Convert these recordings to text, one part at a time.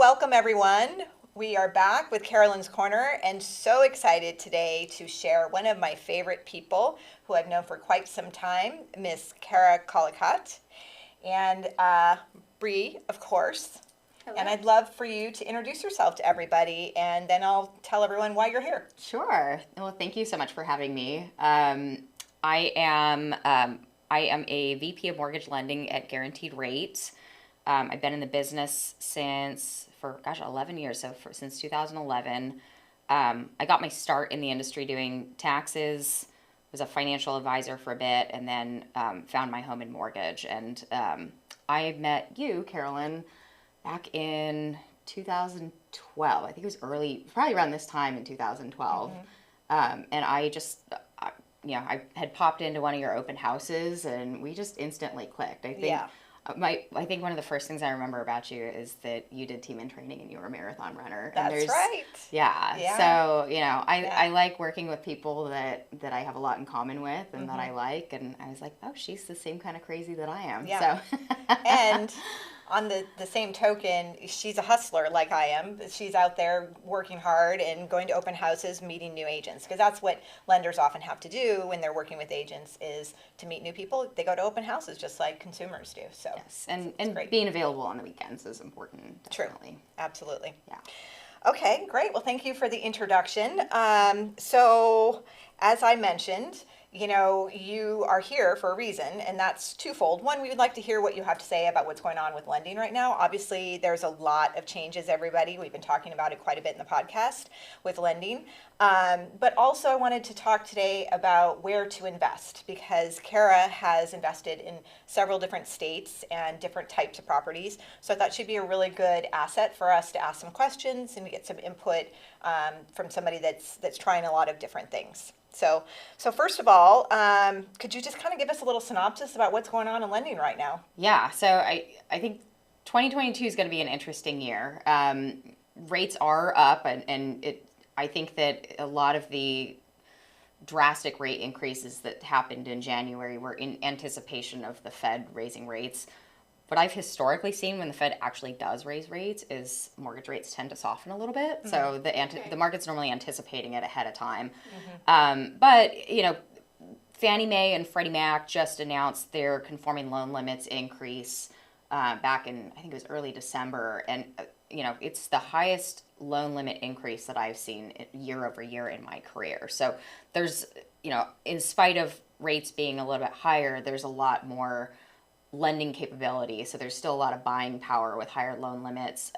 welcome everyone. We are back with Carolyn's Corner and so excited today to share one of my favorite people who I've known for quite some time, Miss Kara Collicott, and Bree, of course. Hello. And I'd love for you to introduce yourself to everybody, and then I'll tell everyone why you're here. Sure. Well, thank you so much for having me. I am a VP of mortgage lending at Guaranteed Rate. I've been in the business for 11 years, since 2011. I got my start in the industry doing taxes, was a financial advisor for a bit, and then found my home in mortgage. And I met you, Carolyn, back in 2012. I think it was probably around this time in 2012. And I just, I had popped into one of your open houses, and we just instantly clicked. I think one of the first things I remember about you is that you did team in training and you were a marathon runner. That's right. Yeah. So, I like working with people that I have a lot in common with and that I like. And I was like, oh, she's the same kind of crazy that I am. Yeah. So. And on the same token, she's a hustler like I am. She's out there working hard and going to open houses, meeting new agents, because that's what lenders often have to do when they're working with agents, is to meet new people. They go to open houses just like consumers do. So yes, and being available on the weekends is important. Definitely. True. Absolutely. Yeah. Okay, great. Well, thank you for the introduction. So as I mentioned, you are here for a reason, and that's twofold. One, we would like to hear what you have to say about what's going on with lending right now. Obviously, there's a lot of changes, everybody. We've been talking about it quite a bit in the podcast with lending. But also I wanted to talk today about where to invest, because Kara has invested in several different states and different types of properties. So I thought she'd be a really good asset for us to ask some questions and get some input from somebody that's trying a lot of different things. So first of all, could you just kind of give us a little synopsis about what's going on in lending right now? Yeah, so I think 2022 is going to be an interesting year. Rates are up, and I think that a lot of the drastic rate increases that happened in January were in anticipation of the Fed raising rates. What I've historically seen when the Fed actually does raise rates is mortgage rates tend to soften a little bit. Mm-hmm. So the market's normally anticipating it ahead of time. Mm-hmm. But Fannie Mae and Freddie Mac just announced their conforming loan limits increase back in, I think it was early December. And, it's the highest loan limit increase that I've seen year over year in my career. So there's, in spite of rates being a little bit higher, there's a lot more lending capability. So there's still a lot of buying power with higher loan limits.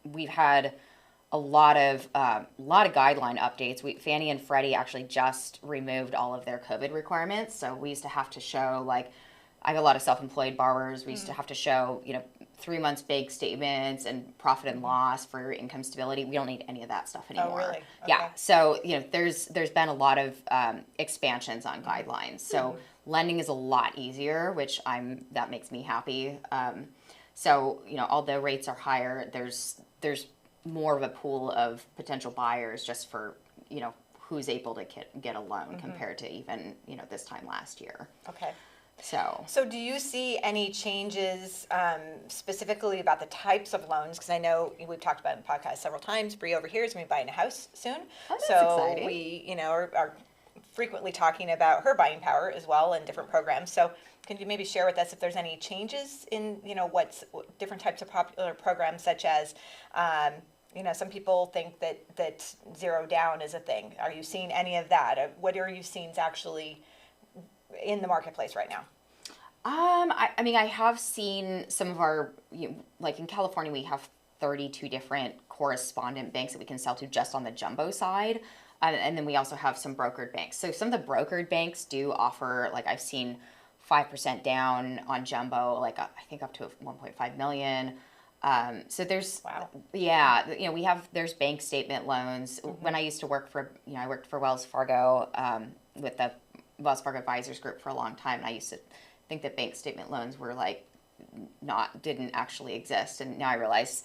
We've had a lot of guideline updates. Fannie and Freddie actually just removed all of their COVID requirements. So we used to have to show, I have a lot of self-employed borrowers. We used to have to show, 3 months bank statements and profit and loss for your income stability. We don't need any of that stuff anymore. Oh, really? Okay. Yeah. So, there's been a lot of expansions on guidelines. So lending is a lot easier, that makes me happy. So, although rates are higher, there's more of a pool of potential buyers just for, who's able to get a loan compared to even, this time last year. Okay. So do you see any changes specifically about the types of loans? Because I know we've talked about it in the podcast several times. Bree over here is going to be buying a house soon. Oh, that's so exciting. We, are frequently talking about her buying power as well and different programs. So can you maybe share with us if there's any changes in, what's different types of popular programs, such as, some people think that zero down is a thing. Are you seeing any of that? What are you seeing actually in the marketplace right now? I have seen some of our, in California, we have 32 different correspondent banks that we can sell to just on the jumbo side. And then we also have some brokered banks. So some of the brokered banks do offer, I've seen 5% down on jumbo, I think up to 1.5 million. So there's, wow. Yeah, there's bank statement loans. Mm-hmm. When I used to work for, I worked for Wells Fargo, with the Wells Fargo Advisors Group for a long time. And I used to think that bank statement loans were didn't actually exist. And now I realize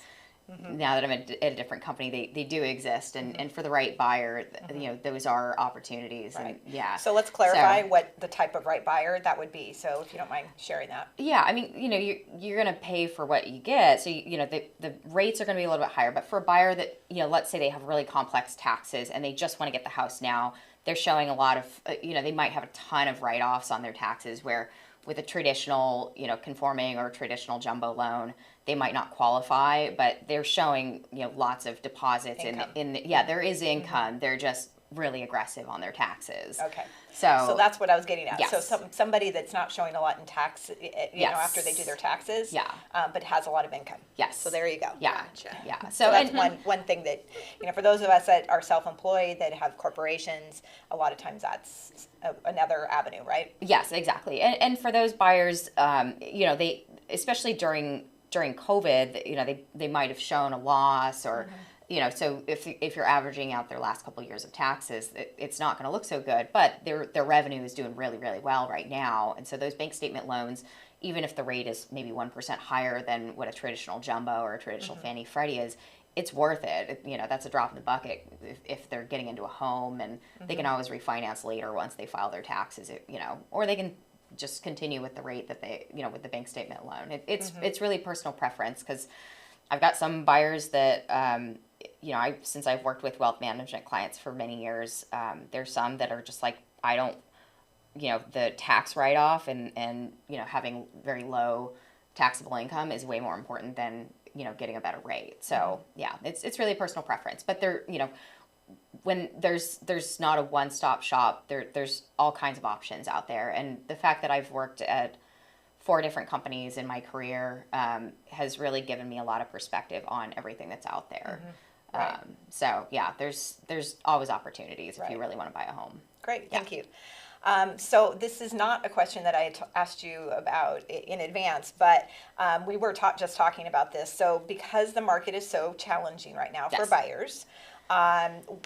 now that I'm at a different company, they do exist, and for the right buyer, those are opportunities. Right. And yeah. So let's clarify what the type of right buyer that would be. So if you don't mind sharing that. Yeah, I mean, you're going to pay for what you get. So, the rates are going to be a little bit higher. But for a buyer that, let's say they have really complex taxes and they just want to get the house now, they're showing a lot of, they might have a ton of write-offs on their taxes where with a traditional, conforming or traditional jumbo loan, they might not qualify, but they're showing, lots of deposits there is income. They're just really aggressive on their taxes. Okay. So that's what I was getting at. Yes. So somebody that's not showing a lot in tax, Yes. after they do their taxes, Yeah. But has a lot of income. Yes. So there you go. Yeah. Gotcha. Yeah. So that's one thing that, for those of us that are self-employed, that have corporations, a lot of times that's another avenue, right? Yes, exactly. And for those buyers, they, especially during COVID, they might have shown a loss or, so if you're averaging out their last couple of years of taxes, it's not going to look so good, but their revenue is doing really, really well right now. And so those bank statement loans, even if the rate is maybe 1% higher than what a traditional jumbo or a traditional Fannie Freddie is, it's worth it. That's a drop in the bucket if they're getting into a home, and they can always refinance later once they file their taxes, or they can just continue with the rate that they, with the bank statement loan. It's really personal preference, because I've got some buyers that, since I've worked with wealth management clients for many years, there's some that are just like, I don't, the tax write-off and having very low taxable income is way more important than, getting a better rate. So yeah, it's really personal preference, but when there's not a one-stop shop, there's all kinds of options out there. And the fact that I've worked at 4 different companies in my career has really given me a lot of perspective on everything that's out there. Right. So yeah, there's always opportunities if you Right. really want to buy a home. Great, thank you. So this is not a question that I had asked you about in advance, but we were just talking about this. So because the market is so challenging right now for Yes. buyers,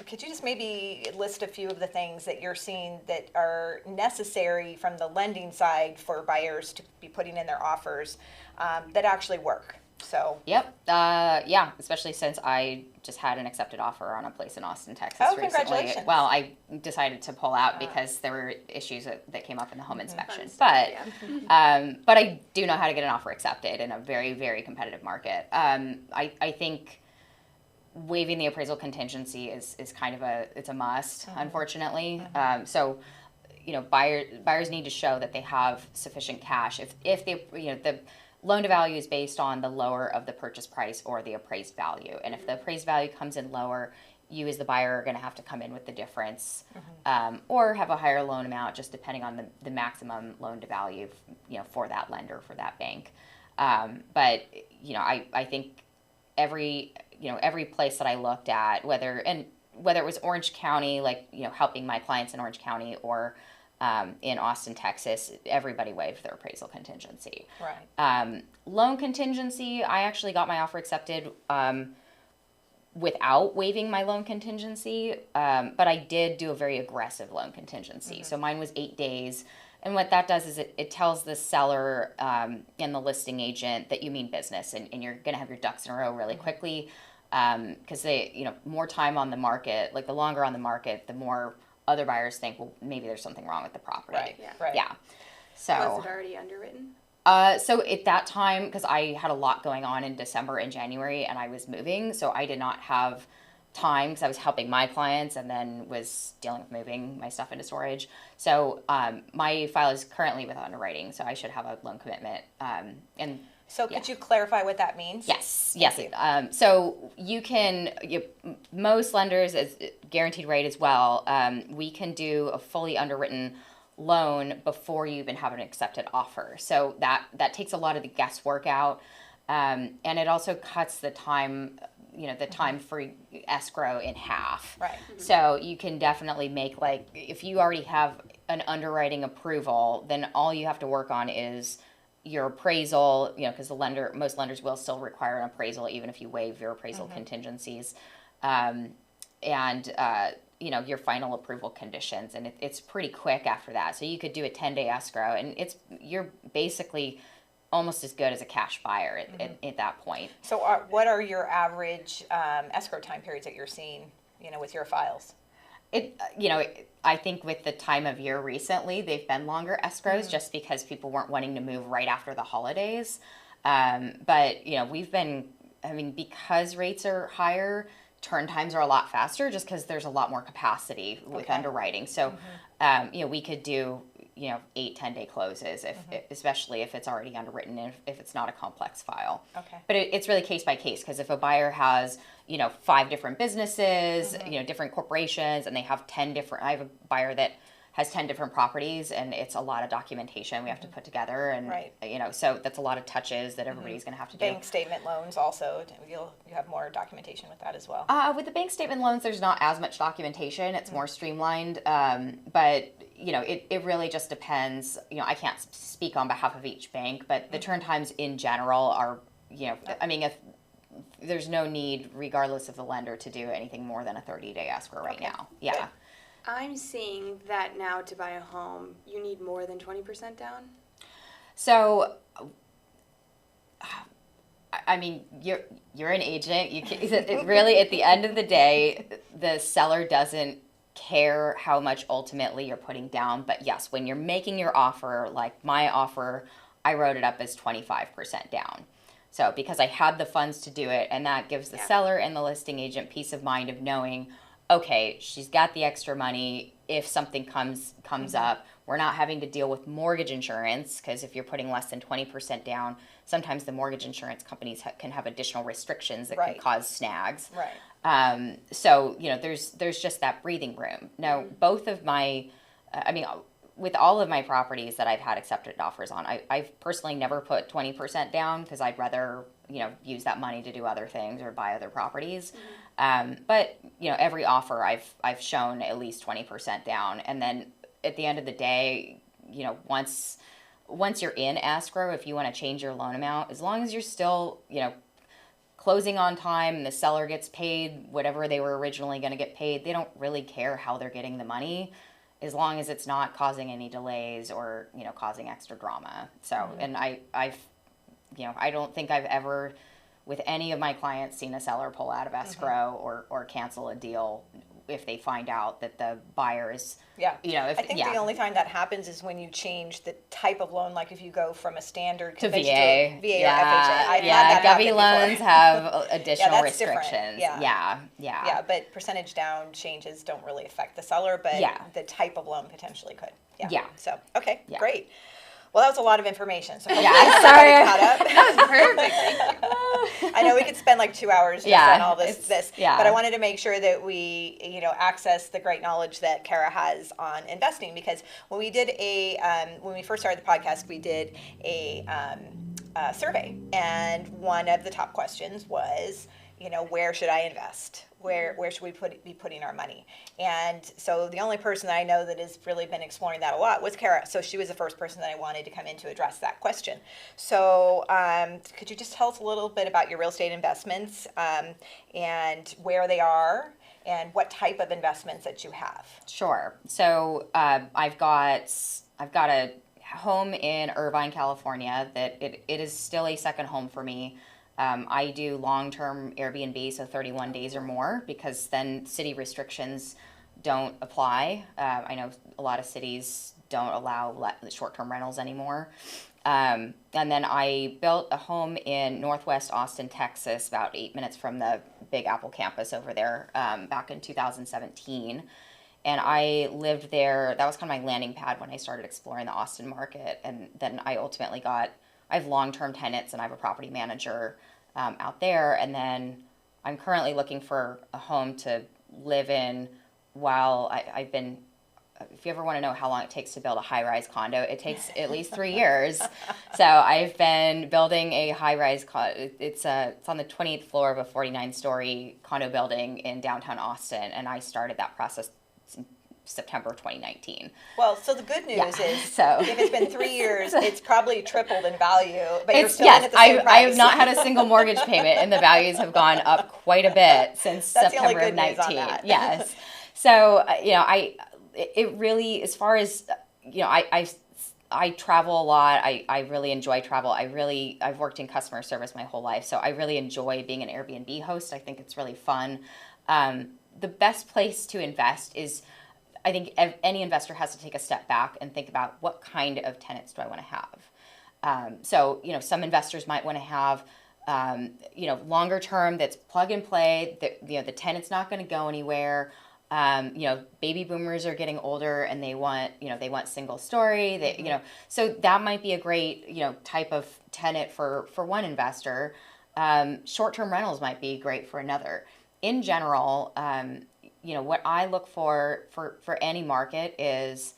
could you just maybe list a few of the things that you're seeing that are necessary from the lending side for buyers to be putting in their offers that actually work? So Yep. Yeah, especially since I just had an accepted offer on a place in Austin, Texas Oh, recently. congratulations. Well, I decided to pull out because there were issues that came up in the home inspection. Fun stuff, But I do know how to get an offer accepted in a very, very competitive market. I think waiving the appraisal contingency is kind of it's a must, unfortunately. So, buyers need to show that they have sufficient cash. If they, the loan to value is based on the lower of the purchase price or the appraised value. And if the appraised value comes in lower, you as the buyer are going to have to come in with the difference, or have a higher loan amount, just depending on the maximum loan to value, for that lender, for that bank. But I think every place that I looked at, whether it was Orange County, like helping my clients in Orange County, or in Austin, Texas, everybody waived their appraisal contingency. right. Loan contingency, I actually got my offer accepted without waiving my loan contingency, but I did do a very aggressive loan contingency. So mine was 8 days. And what that does is it tells the seller and the listing agent that you mean business, and you're going to have your ducks in a row really quickly, because they, more time on the market, like the longer on the market, the more other buyers think, well, maybe there's something wrong with the property. Right. Yeah. Right. Yeah. So. Was it already underwritten? So at that time, because I had a lot going on in December and January, and I was moving, so I did not have time because I was helping my clients and then was dealing with moving my stuff into storage. So my file is currently with underwriting, so I should have a loan commitment. And So could you clarify what that means? yes, Thank yes. you. So most lenders, as guaranteed rate as well, we can do a fully underwritten loan before you even have an accepted offer. So that takes a lot of the guesswork out, and it also cuts the time, the time for escrow in half. Right. So you can definitely make, like, if you already have an underwriting approval, then all you have to work on is your appraisal, because most lenders will still require an appraisal even if you waive your appraisal contingencies, and your final approval conditions, and it's pretty quick after that. So you could do a 10-day escrow, and you're basically almost as good as a cash buyer at that point. So what are your average escrow time periods that you're seeing, with your files? I think with the time of year recently, they've been longer escrows just because people weren't wanting to move right after the holidays. But, because rates are higher, turn times are a lot faster just because there's a lot more capacity with underwriting. So, we could do, 8-10 day closes, especially if it's already underwritten, if it's not a complex file. Okay. But it's really case by case, because if a buyer has, 5 different businesses, different corporations, and they have 10 different, I have a buyer that has 10 different properties, and it's a lot of documentation we have to put together, and so that's a lot of touches that everybody's going to have to do. Bank statement loans also, you have more documentation with that as well. With the bank statement loans, there's not as much documentation. It's more streamlined, but it really just depends. I can't speak on behalf of each bank, but the turn times in general are, if there's no need, regardless of the lender, to do anything more than a 30-day escrow right now. Yeah. Good. I'm seeing that now to buy a home, you need more than 20% down. So, you're an agent. You can, really, at the end of the day, the seller doesn't care how much ultimately you're putting down. But yes, when you're making your offer, like my offer, I wrote it up as 25% down. So because I had the funds to do it, and that gives the seller and the listing agent peace of mind of knowing, okay, she's got the extra money. If something comes up, we're not having to deal with mortgage insurance, because if you're putting less than 20% down, sometimes the mortgage insurance companies can have additional restrictions that can cause snags. Right. So, there's just that breathing room. Now, both of my, with all of my properties that I've had accepted offers on, I've personally never put 20% down, because I'd rather, use that money to do other things or buy other properties. But, every offer I've shown at least 20% down. And then at the end of the day, once you're in escrow, if you want to change your loan amount, as long as you're still, closing on time and the seller gets paid whatever they were originally going to get paid, they don't really care how they're getting the money, as long as it's not causing any delays or, causing extra drama. So, and I don't think I've ever, with any of my clients, seen a seller pull out of escrow or cancel a deal if they find out that the buyer is, I think the only time that happens is when you change the type of loan, like if you go from a standard to VA, VA or FHA. I've had that Govy loans before. have additional that's restrictions. Different. Yeah, but percentage down changes don't really affect the seller, but the type of loan potentially could. Yeah. So, okay, great. Well, that was a lot of information. So sorry. Caught up. That was perfect. I know we could spend like 2 hours just on all this, but I wanted to make sure that we, access the great knowledge that Kara has on investing, because when we did when we first started the podcast, we did a survey, and one of the top questions was, where should I invest? Where should we be putting our money? And so the only person that I know that has really been exploring that a lot was Kara. So she was the first person that I wanted to come in to address that question. So could you just tell us a little bit about your real estate investments and where they are and what type of investments that you have? Sure. So I've got a home in Irvine, California that it is still a second home for me. I do long-term Airbnb, so 31 days or more, because then city restrictions don't apply. I know a lot of cities don't allow short-term rentals anymore. And then I built a home in Northwest Austin, Texas, about 8 minutes from the Big Apple campus over there, back in 2017. And I lived there. That was kind of my landing pad when I started exploring the Austin market. And then I ultimately I have long-term tenants, and I have a property manager out there. And then I'm currently looking for a home to live in while I've been, if you ever want to know how long it takes to build a high-rise condo, it takes at least 3 years. So I've been building a high-rise it's on the 20th floor of a 49-story condo building in downtown Austin, and I started that process in September 2019. Well, so the good news is, so if it's been 3 years, it's probably tripled in value, but you're still in at the same price. I have not had a single mortgage payment, and the values have gone up quite a bit since That's September the only of good news on 19. that. Yes. So, it really, as far as, I travel a lot. I really enjoy travel. I've worked in customer service my whole life, so I really enjoy being an Airbnb host. I think it's really fun. The best place to invest is, I think any investor has to take a step back and think about what kind of tenants do I want to have. So, some investors might want to have, longer term that's plug and play, that, the tenant's not going to go anywhere. Baby boomers are getting older and they want single story. So that might be a great, type of tenant for one investor. Short-term rentals might be great for another. In general, what I look for any market is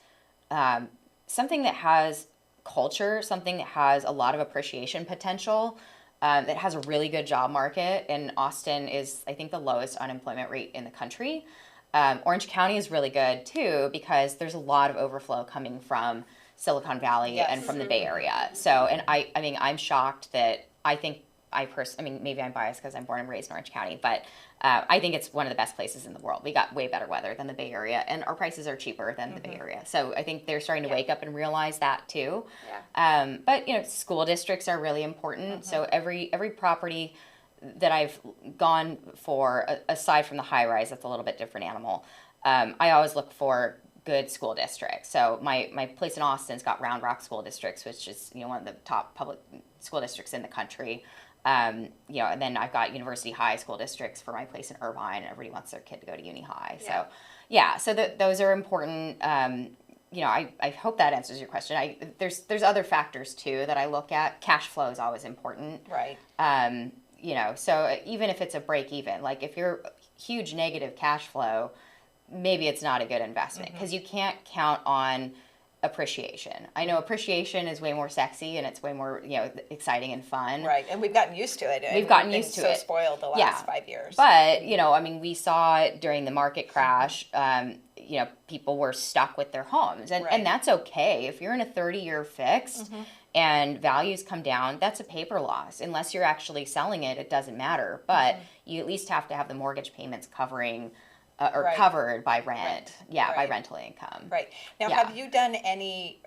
something that has culture, something that has a lot of appreciation potential, that has a really good job market. And Austin is, I think, the lowest unemployment rate in the country. Orange County is really good too because there's a lot of overflow coming from Silicon Valley Yes. and from the Bay Area. So, and I mean, I'm shocked that maybe I'm biased because I'm born and raised in Orange County, but I think it's one of the best places in the world. We got way better weather than the Bay Area, and our prices are cheaper than the Bay Area. So I think they're starting to wake up and realize that too. Yeah. But school districts are really important. So every property that I've gone for, aside from the high rise, that's a little bit different animal. I always look for good school districts. So my place in Austin's got Round Rock School Districts, which is one of the top public school districts in the country. And then I've got University High School Districts for my place in Irvine. Everybody wants their kid to go to Uni High. Yeah. So those are important. I hope that answers your question. There's other factors too that I look at. Cash flow is always important. Right. So even if it's a break even, like if you're huge negative cash flow, maybe it's not a good investment because you can't count on appreciation. I know appreciation is way more sexy and it's way more, exciting and fun. Right. And we've gotten used to it. We've gotten used to so it. Spoiled the last 5 years. But, we saw it during the market crash, people were stuck with their homes and that's okay. If you're in a 30-year fixed and values come down, that's a paper loss. Unless you're actually selling it, it doesn't matter. But you at least have to have the mortgage payments covering covered by rent. By rental income. Right. Now, have you done any,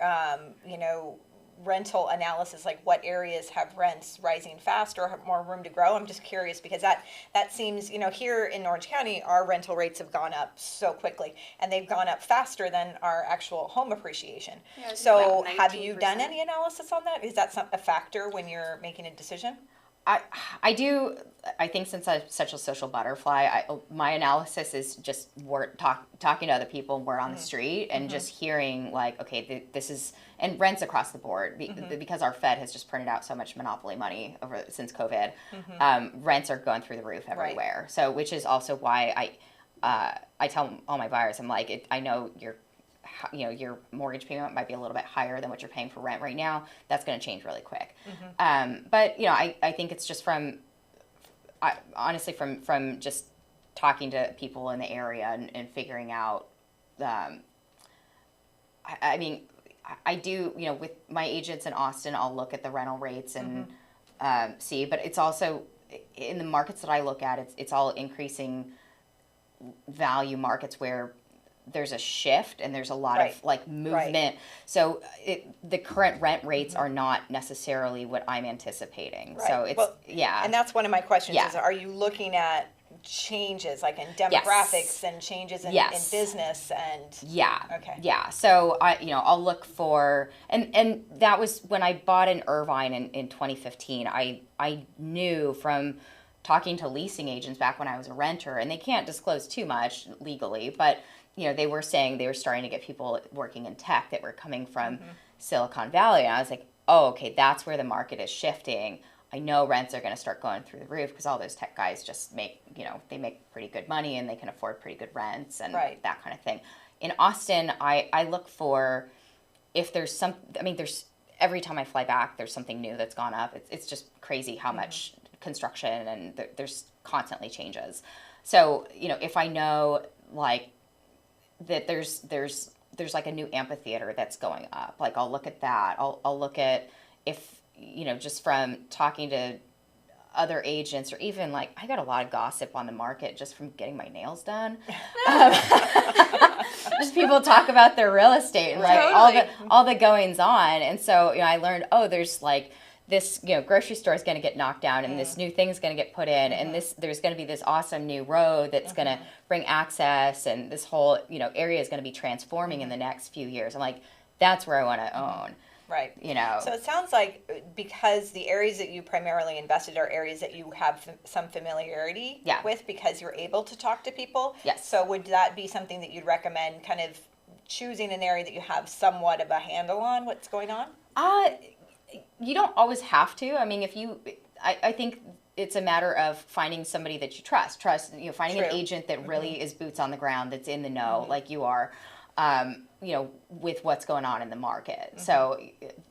rental analysis, like what areas have rents rising fast or have more room to grow? I'm just curious because that seems, here in Orange County, our rental rates have gone up so quickly and they've gone up faster than our actual home appreciation. Yeah, it's so about have you done 19%. any analysis on that? Is that a factor when you're making a decision? I do. I think since I'm such a social butterfly, my analysis is just talking to other people and we're on the street and just hearing like, okay, this is, and rents across the board because our Fed has just printed out so much monopoly money since COVID. Rents are going through the roof everywhere. Right. So, which is also why I tell all my buyers, I'm like, I know your mortgage payment might be a little bit higher than what you're paying for rent right now. That's going to change really quick. But I think it's just honestly from just talking to people in the area and figuring out. I do, with my agents in Austin, I'll look at the rental rates and see. But it's also in the markets that I look at, it's all increasing value markets where there's a shift and there's a lot of like movement. Right. So the current rent rates are not necessarily what I'm anticipating. Right. So it's, And that's one of my questions Yeah. is, are you looking at changes like in demographics and changes in business and so I'll look for and that was when I bought in Irvine in 2015. I knew from talking to leasing agents back when I was a renter, and they can't disclose too much legally, but they were saying they were starting to get people working in tech that were coming from Silicon Valley. And I was like, oh, okay, that's where the market is shifting. I know rents are going to start going through the roof because all those tech guys just make, they make pretty good money and they can afford pretty good rents and that kind of thing. In Austin, I look for if there's there's every time I fly back, there's something new that's gone up. It's just crazy how much construction and there's constantly changes. So, if I know like that there's like a new amphitheater that's going up, like I'll look at that. I'll look at if, just from talking to other agents, or even like I got a lot of gossip on the market just from getting my nails done. Um, just people talk about their real estate and like all the goings on. And so, I learned, there's like this, grocery store is going to get knocked down and this new thing's going to get put in and there's going to be this awesome new road that's going to bring access, and this whole, area is going to be transforming in the next few years. I'm like, that's where I want to own. Right. So it sounds like because the areas that you primarily invested are areas that you have some familiarity with because you're able to talk to people. Yes. So would that be something that you'd recommend, kind of choosing an area that you have somewhat of a handle on what's going on? You don't always have to. I mean, I think it's a matter of finding somebody that you trust, finding an agent that really is boots on the ground, that's in the know, like you are, with what's going on in the market. So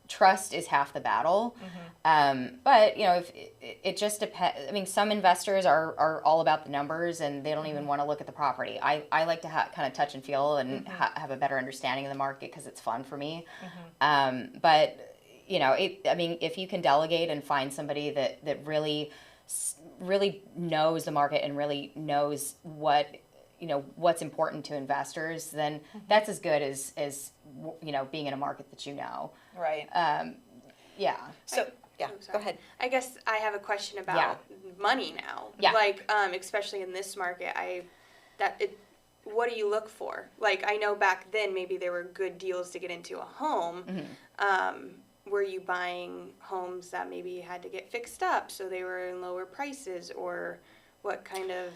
trust is half the battle. But, if it just depends. I mean, some investors are all about the numbers and they don't even want to look at the property. I like to kind of touch and feel and have a better understanding of the market because it's fun for me. But if you can delegate and find somebody that really knows the market and really knows what's important to investors, then that's as good as being in a market that you know. Right. So go ahead. I guess I have a question about money now. Yeah. Like, especially in this market, what do you look for? Like, I know back then maybe there were good deals to get into a home. Were you buying homes that maybe had to get fixed up so they were in lower prices, or what kind of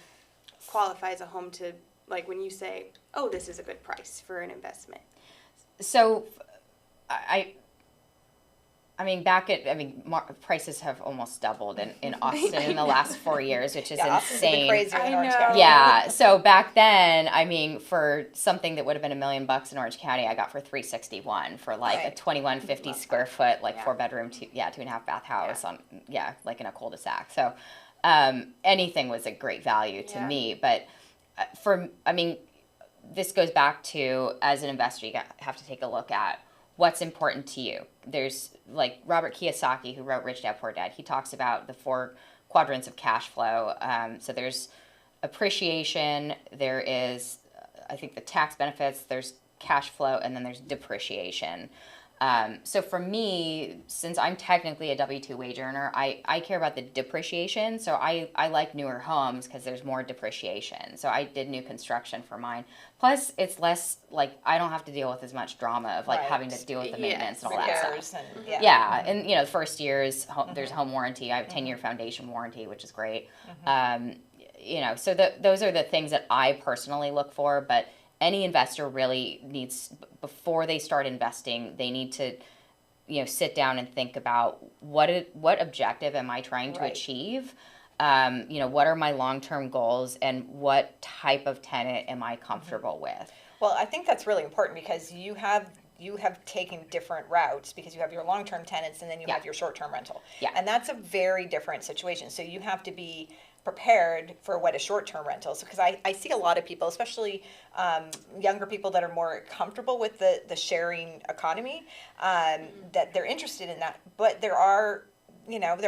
qualifies a home to, like, when you say, this is a good price for an investment? So prices have almost doubled in Austin in the last 4 years, which is insane. Crazy in Orange County. Yeah. So back then, for something that would have been $1 million in Orange County, I got for $361 for like a 2150 square foot, like 4-bedroom, 2.5 bath house like in a cul-de-sac. So anything was a great value to me. But this goes back to, as an investor, you have to take a look at what's important to you. There's like Robert Kiyosaki, who wrote Rich Dad Poor Dad. He talks about the 4 quadrants of cash flow. So there's appreciation, there is, I think, the tax benefits, there's cash flow, and then there's depreciation. So for me, since I'm technically a W-2 wage earner, I care about the depreciation. So I like newer homes because there's more depreciation. So I did new construction for mine. Plus, it's less, like, I don't have to deal with as much drama of, like, having to deal with the maintenance and all that stuff. And the first year is, there's home warranty. I have a 10-year foundation warranty, which is great. So those are the things that I personally look for, but any investor really needs, before they start investing, they need to, sit down and think about what objective am I trying to achieve? What are my long-term goals, and what type of tenant am I comfortable with? Well, I think that's really important because you have taken different routes, because you have your long-term tenants and then you have your short-term rental. And that's a very different situation. So you have to be prepared for what a short-term rental is, because I see a lot of people, especially younger people that are more comfortable with the sharing economy, that they're interested in that, but there are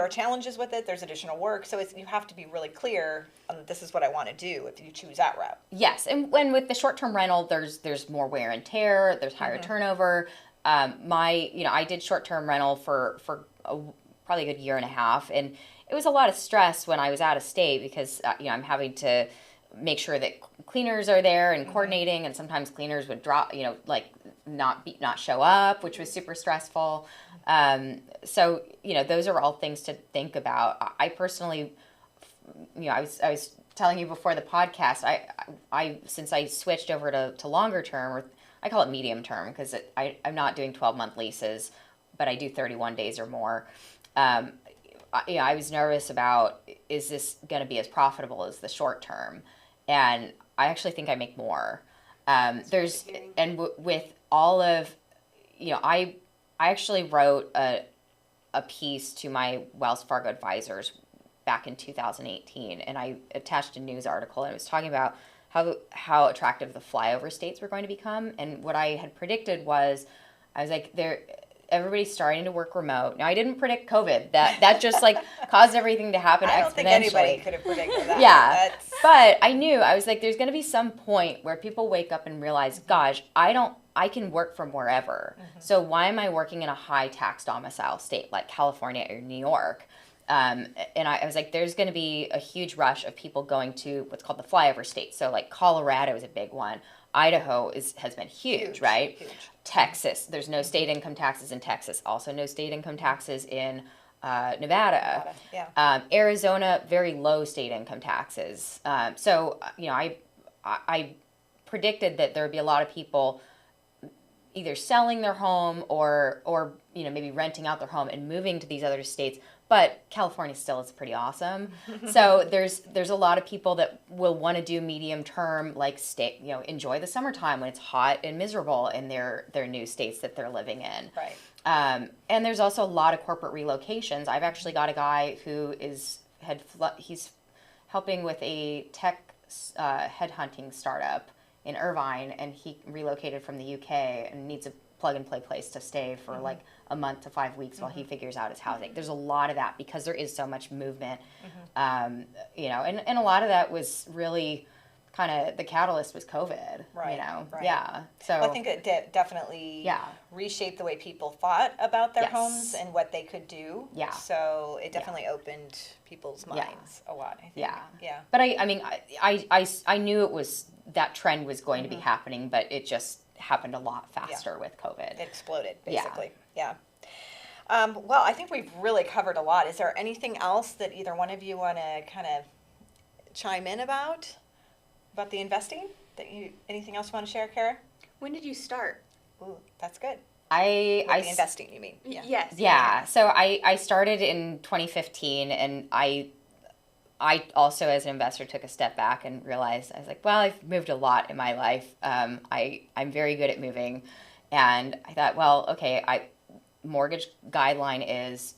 challenges with it. There's additional work, so you have to be really clear on, this is what I want to do if you choose that route. Yes, and when with the short-term rental, there's more wear and tear, there's higher turnover. I did short-term rental for probably a good year and a half, and it was a lot of stress when I was out of state because I'm having to make sure that cleaners are there and coordinating, and sometimes cleaners would drop, not show up, which was super stressful. So those are all things to think about. I personally, I was telling you before the podcast, I since I switched over to longer term, or I call it medium term, because I'm not doing 12-month leases, but I do 31 days or more. I was nervous about, is this going to be as profitable as the short term? And I actually think I make more. With all of, I actually wrote a piece to my Wells Fargo advisors back in 2018, and I attached a news article, and it was talking about how attractive the flyover states were going to become. And what I had predicted was, I was like, everybody's starting to work remote. Now, I didn't predict COVID. That just like caused everything to happen exponentially. I don't think anybody could have predicted that. Yeah. But I knew, I was like, there's going to be some point where people wake up and realize, gosh, I can work from wherever. So why am I working in a high tax domicile state like California or New York? And I was like, there's going to be a huge rush of people going to what's called the flyover states. So like Colorado is a big one. Idaho has been huge, right? Huge. Texas, there's no state income taxes in Texas. Also no state income taxes in Nevada. Yeah. Arizona, very low state income taxes. So, I predicted that there would be a lot of people either selling their home or maybe renting out their home and moving to these other states. But California still is pretty awesome. So there's a lot of people that will want to do medium term, like enjoy the summertime when it's hot and miserable in their new states that they're living in. Right. And there's also a lot of corporate relocations. I've actually got a guy who he's helping with a tech headhunting startup in Irvine, and he relocated from the UK and needs a plug-and-play place to stay for like a month to 5 weeks while he figures out his housing. There's a lot of that because there is so much movement, and a lot of that was really kind of the catalyst was COVID, right? Right. Yeah. So I think it definitely reshaped the way people thought about their homes and what they could do. Yeah. So it definitely opened people's minds a lot, I think. Yeah. Yeah. But I knew that trend was going to be happening, but it just happened a lot faster with COVID. It exploded, basically. Yeah. Well, I think we've really covered a lot. Is there anything else that either one of you want to kind of chime in about the investing? Anything else you want to share, Kara? When did you start? Ooh, that's good. The investing, you mean? Yeah. Yes. Yeah. So I started in 2015, and I also, as an investor, took a step back and realized, I was like, well, I've moved a lot in my life. I'm very good at moving. And I thought, well, okay, mortgage guideline is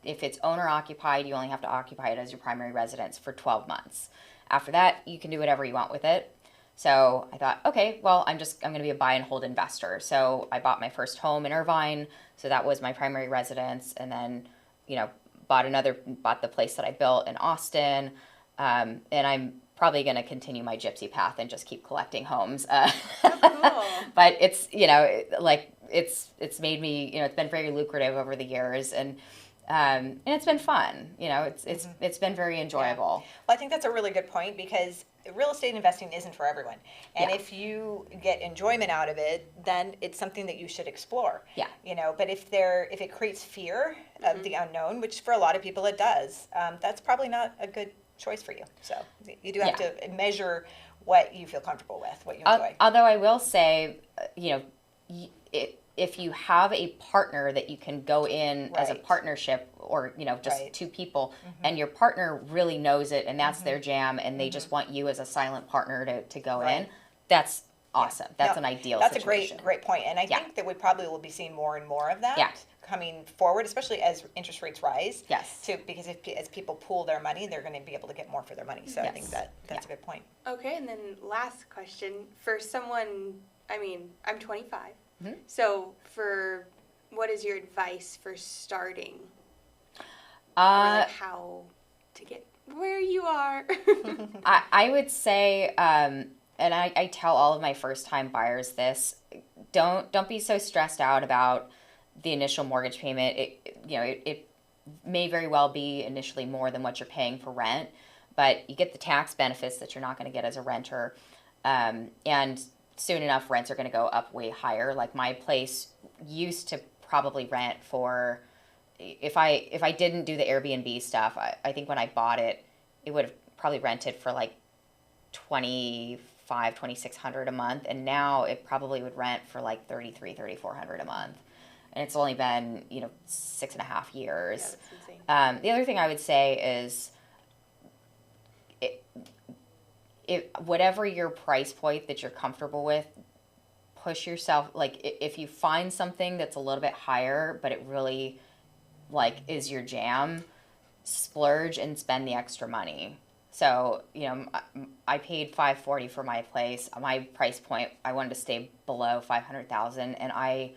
if it's owner occupied, you only have to occupy it as your primary residence for 12 months. After that, you can do whatever you want with it. So I thought, okay, well, I'm going to be a buy and hold investor. So I bought my first home in Irvine. So that was my primary residence. And then, bought the place that I built in Austin. And I'm probably going to continue my gypsy path and just keep collecting homes. Cool. But it's, it's made me, it's been very lucrative over the years, and it's been fun. It's been very enjoyable. Yeah. Well, I think that's a really good point, because real estate investing isn't for everyone. And if you get enjoyment out of it, then it's something that you should explore. Yeah. But if it creates fear of the unknown, which for a lot of people it does, that's probably not a good choice for you. So you do have to measure what you feel comfortable with, what you enjoy. Although I will say, if you have a partner that you can go in as a partnership, or just two people, and your partner really knows it and that's their jam, and they just want you as a silent partner to go in, that's awesome. That's an ideal situation. That's a great point. And I think that we probably will be seeing more and more of that coming forward, especially as interest rates rise. Yes. Because as people pool their money, they're going to be able to get more for their money. So I think that's a good point. Okay, and then last question. For someone, I'm 25. So what is your advice for starting? Or how to get where you are? I would say, and I tell all of my first-time buyers this: don't be so stressed out about the initial mortgage payment. It may very well be initially more than what you're paying for rent, but you get the tax benefits that you're not going to get as a renter, and soon enough rents are going to go up way higher. Like my place used to probably rent for, if I didn't do the Airbnb stuff, I think when I bought it, it would have probably rented for like $2,600 a month, and now it probably would rent for like $3,400 a month, and it's only been 6.5 years. Yeah, that's insane. The other thing I would say is, whatever your price point that you're comfortable with, push yourself. Like if you find something that's a little bit higher, but it really is your jam, splurge and spend the extra money. So, I paid $540 for my place. My price point, I wanted to stay below $500,000, and I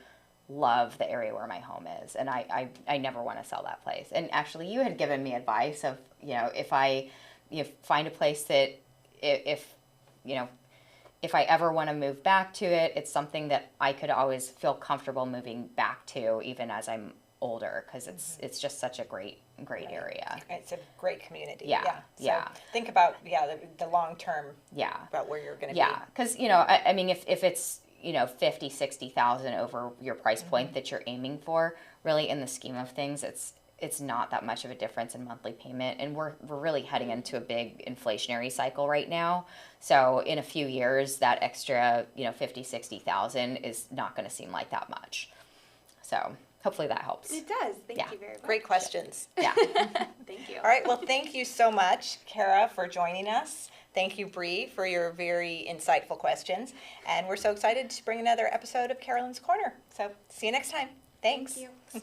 love the area where my home is, and I never want to sell that place. And actually, you had given me advice of, if I find a place that if I ever want to move back to it, it's something that I could always feel comfortable moving back to, even as I'm older, because it's just such a great area. It's a great community. Yeah, So yeah. think about the long term. Yeah. About where you're going to be. Yeah, because I mean, if it's 50, 60,000 over your price point that you're aiming for, really in the scheme of things, it's not that much of a difference in monthly payment, and we're really heading into a big inflationary cycle right now. So in a few years, that extra 50, 60,000 is not going to seem like that much. So hopefully that helps. It does. Thank Yeah. you very much. Great questions. Yeah. Thank you. All right. Well, thank you so much, Kara, for joining us. Thank you, Bree, for your very insightful questions. And we're so excited to bring another episode of Carolyn's Corner. So see you next time. Thanks. Thank you.